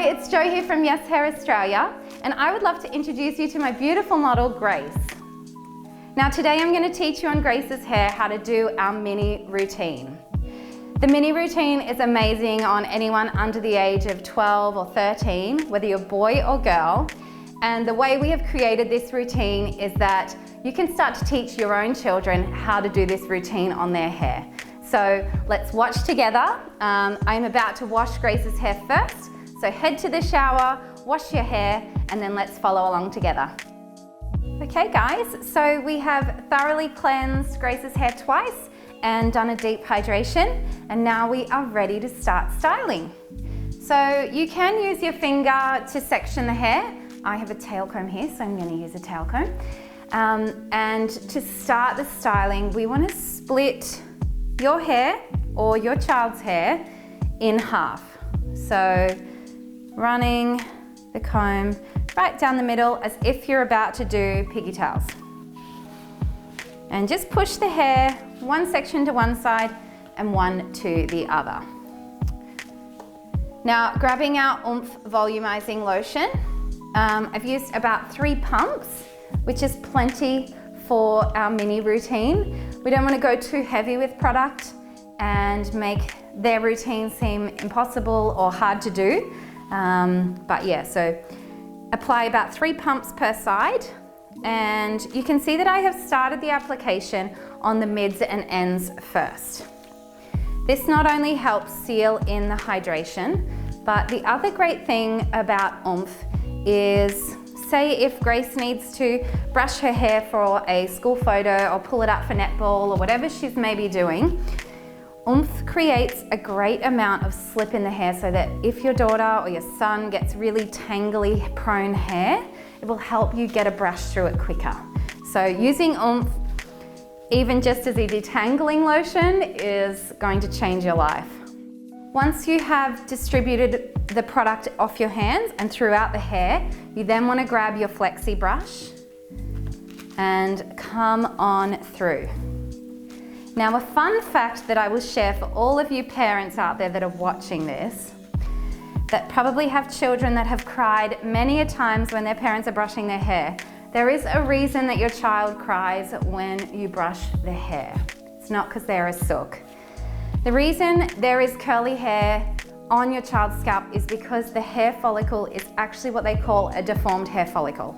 Hi, it's Jo here from Yes Hair Australia, and I would love to introduce you to my beautiful model, Grace. Now today I'm going to teach you on Grace's hair how to do our mini routine. The mini routine is amazing on anyone under the age of 12 or 13, whether you're boy or girl. And the way we have created this routine is that you can start to teach your own children how to do this routine on their hair. So let's watch together. I'm about to wash Grace's hair first. So head to the shower, wash your hair, and then let's follow along together. Okay guys, so we have thoroughly cleansed Grace's hair twice and done a deep hydration, and now we are ready to start styling. So you can use your finger to section the hair. I have a tail comb here, so I'm going to use a tail comb. And to start the styling, we want to split your hair or your child's hair in half. So running the comb right down the middle as if you're about to do pigtails. And just push the hair one section to one side and one to the other. Now grabbing our Oomph volumizing lotion, I've used about 3 pumps, which is plenty for our mini routine. We don't want to go too heavy with product and make their routine seem impossible or hard to do. But yeah, so apply about 3 pumps per side, and you can see that I have started the application on the mids and ends first. This not only helps seal in the hydration, but the other great thing about Oomph is, say if Grace needs to brush her hair for a school photo or pull it up for netball or whatever she's maybe doing, Oomph creates a great amount of slip in the hair so that if your daughter or your son gets really tangly prone hair, it will help you get a brush through it quicker. So using Oomph, even just as a detangling lotion, is going to change your life. Once you have distributed the product off your hands and throughout the hair, you then want to grab your flexi brush and come on through. Now, a fun fact that I will share for all of you parents out there that are watching this, that probably have children that have cried many a times when their parents are brushing their hair. There is a reason that your child cries when you brush their hair. It's not because they're a sook. The reason there is curly hair on your child's scalp is because the hair follicle is actually what they call a deformed hair follicle,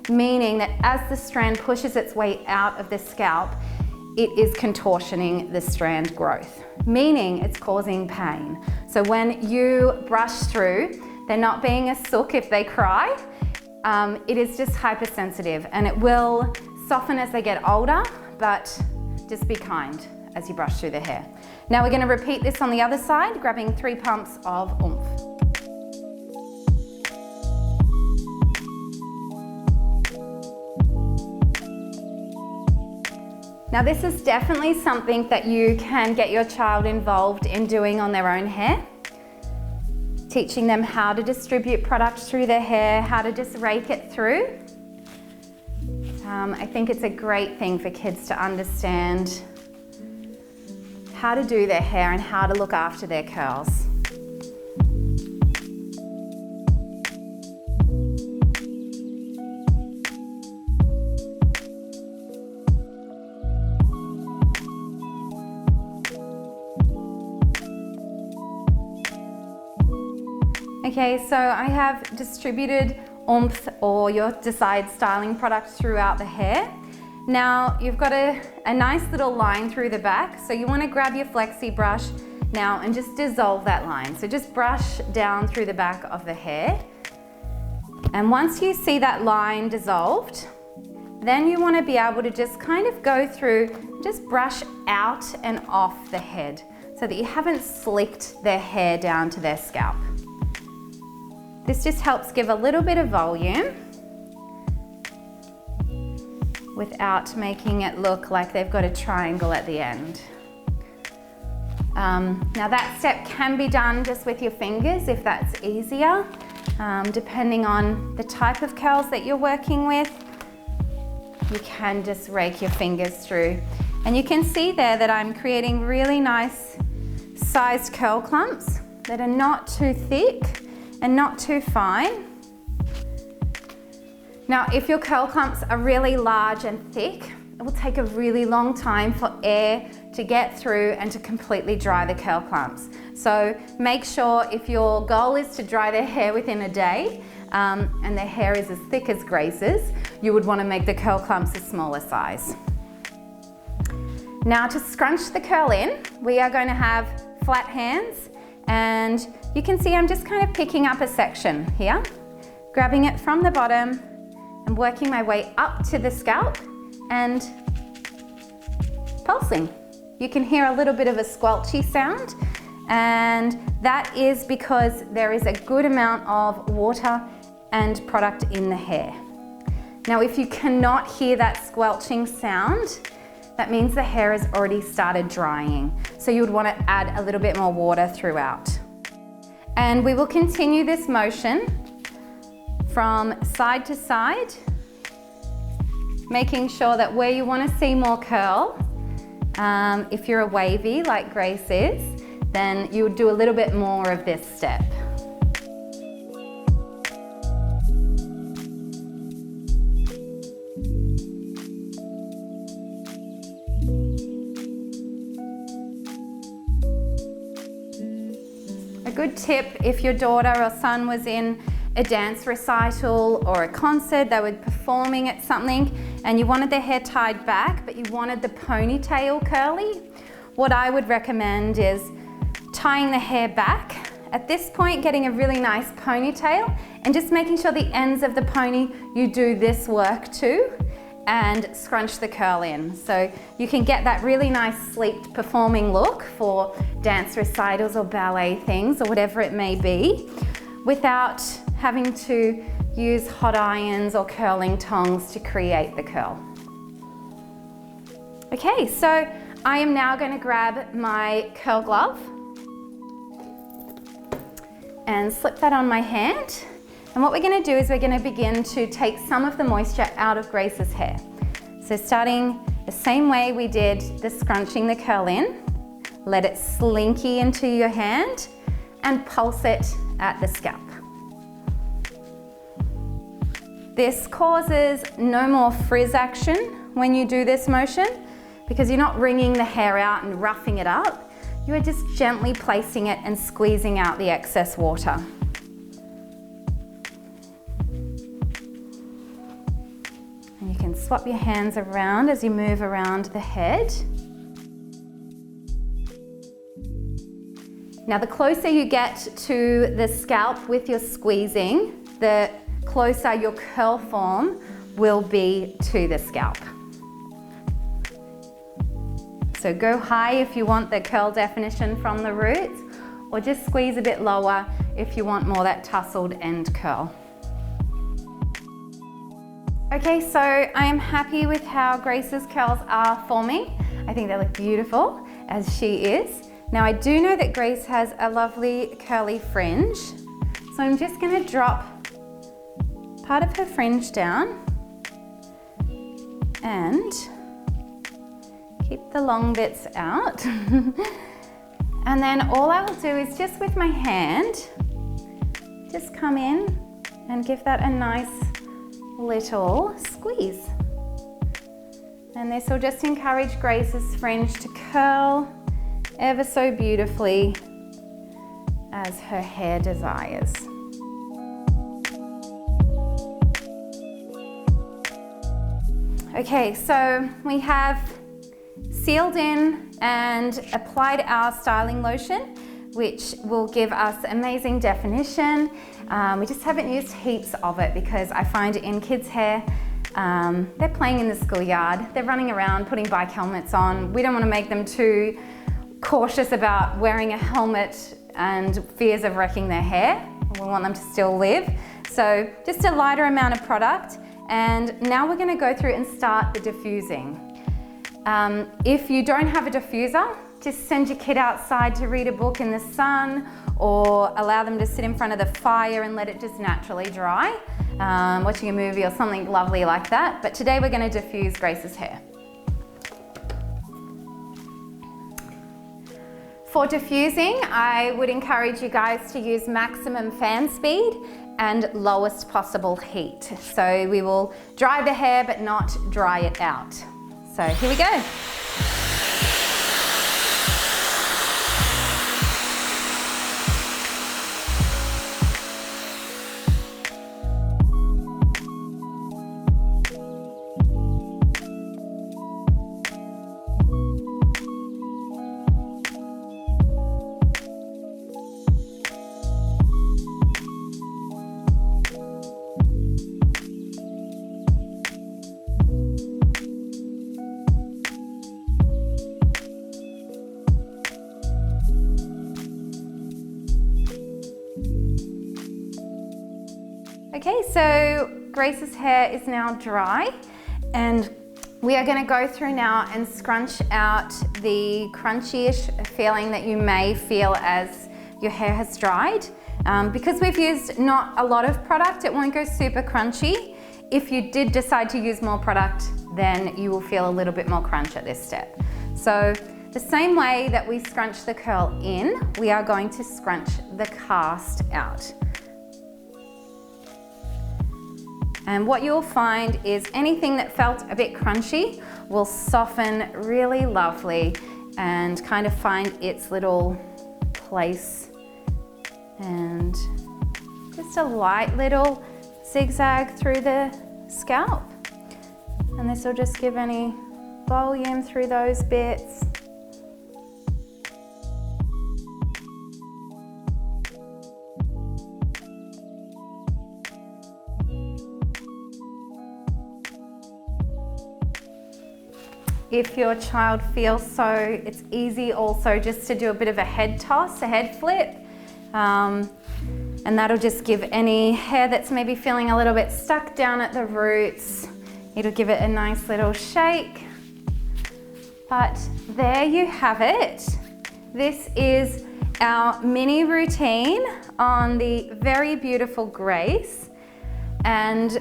meaning that as the strand pushes its way out of the scalp, it is contortioning the strand growth, meaning it's causing pain. So when you brush through, they're not being a sook if they cry. It is just hypersensitive, and it will soften as they get older, but just be kind as you brush through the hair. Now we're going to repeat this on the other side, grabbing 3 pumps of Oomph. Now this is definitely something that you can get your child involved in doing on their own hair. Teaching them how to distribute product through their hair, how to just rake it through. I think it's a great thing for kids to understand how to do their hair and how to look after their curls. Okay, so I have distributed Oomph or your desired styling product throughout the hair. Now you've got a nice little line through the back, so you want to grab your flexi brush now and just dissolve that line. So just brush down through the back of the hair. And once you see that line dissolved, then you want to be able to just kind of go through, just brush out and off the head so that you haven't slicked their hair down to their scalp. This just helps give a little bit of volume without making it look like they've got a triangle at the end. Now that step can be done just with your fingers if that's easier, depending on the type of curls that you're working with. You can just rake your fingers through. And you can see there that I'm creating really nice sized curl clumps that are not too thick and not too fine. Now, if your curl clumps are really large and thick, it will take a really long time for air to get through and to completely dry the curl clumps. So make sure, if your goal is to dry their hair within a day, and their hair is as thick as Grace's, you would want to make the curl clumps a smaller size. Now, to scrunch the curl in, we are going to have flat hands, and you can see I'm just kind of picking up a section here, grabbing it from the bottom and working my way up to the scalp and pulsing. You can hear a little bit of a squelchy sound, and that is because there is a good amount of water and product in the hair. Now, if you cannot hear that squelching sound, that means the hair has already started drying. So you would want to add a little bit more water throughout. And we will continue this motion from side to side, making sure that where you want to see more curl, if you're a wavy like Grace is, then you would do a little bit more of this step. A good tip, if your daughter or son was in a dance recital or a concert, they were performing at something and you wanted their hair tied back, but you wanted the ponytail curly, what I would recommend is tying the hair back. At this point, getting a really nice ponytail and just making sure the ends of the pony, you do this work too, and scrunch the curl in. So you can get that really nice sleeked performing look for dance recitals or ballet things or whatever it may be, without having to use hot irons or curling tongs to create the curl. Okay, so I am now going to grab my curl glove and slip that on my hand. And what we're going to do is we're going to begin to take some of the moisture out of Grace's hair. So starting the same way we did the scrunching the curl in, let it slinky into your hand and pulse it at the scalp. This causes no more frizz action when you do this motion because you're not wringing the hair out and roughing it up. You are just gently placing it and squeezing out the excess water. And you can swap your hands around as you move around the head. Now, the closer you get to the scalp with your squeezing, the closer your curl form will be to the scalp. So go high if you want the curl definition from the roots, or just squeeze a bit lower if you want more that tousled end curl. Okay, so I am happy with how Grace's curls are forming. I think they look beautiful as she is. Now, I do know that Grace has a lovely curly fringe, so I'm just going to drop part of her fringe down and keep the long bits out. And then all I will do is just with my hand, just come in and give that a nice little squeeze. And this will just encourage Grace's fringe to curl ever so beautifully as her hair desires. Okay, so we have sealed in and applied our styling lotion, which will give us amazing definition. We just haven't used heaps of it because I find in kids' hair, they're playing in the schoolyard, they're running around putting bike helmets on. We don't want to make them too cautious about wearing a helmet and fears of wrecking their hair. We want them to still live. So just a lighter amount of product. And now we're going to go through and start the diffusing. If you don't have a diffuser, just send your kid outside to read a book in the sun or allow them to sit in front of the fire and let it just naturally dry, watching a movie or something lovely like that. But today we're going to diffuse Grace's hair. For diffusing, I would encourage you guys to use maximum fan speed and lowest possible heat. So we will dry the hair but not dry it out. So here we go. Okay, so Grace's hair is now dry, and we are going to go through now and scrunch out the crunchy-ish feeling that you may feel as your hair has dried. Because we've used not a lot of product, it won't go super crunchy. If you did decide to use more product, then you will feel a little bit more crunch at this step. So the same way that we scrunch the curl in, we are going to scrunch the cast out. And what you'll find is anything that felt a bit crunchy will soften really lovely and kind of find its little place. And just a light little zigzag through the scalp. And this will just give any volume through those bits. If your child feels so, it's easy also just to do a bit of a head toss, a head flip. And that'll just give any hair that's maybe feeling a little bit stuck down at the roots, it'll give it a nice little shake. But there you have it. This is our mini routine on the very beautiful Grace. And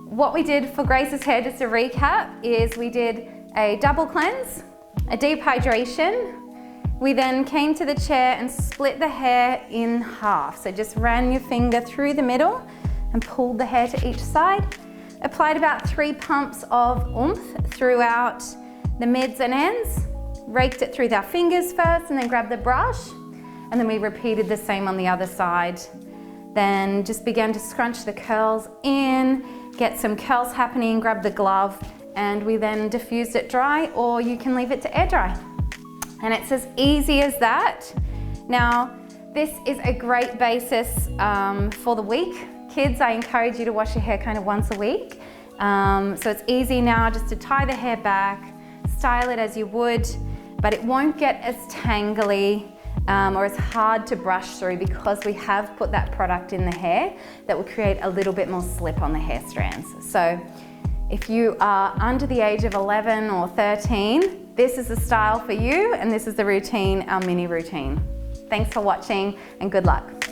what we did for Grace's hair, just to recap, is we did a double cleanse, a deep hydration. We then came to the chair and split the hair in half. So just ran your finger through the middle and pulled the hair to each side. Applied about 3 pumps of oomph throughout the mids and ends. Raked it through with our fingers first and then grabbed the brush. And then we repeated the same on the other side. Then just began to scrunch the curls in, get some curls happening, grab the glove, and we then diffused it dry, or you can leave it to air dry. And it's as easy as that. Now, this is a great basis for the week. Kids, I encourage you to wash your hair kind of once a week. So it's easy now just to tie the hair back, style it as you would, but it won't get as tangly or as hard to brush through because we have put that product in the hair that will create a little bit more slip on the hair strands. So if you are under the age of 11 or 13, this is the style for you, and this is the routine, our mini routine. Thanks for watching and good luck.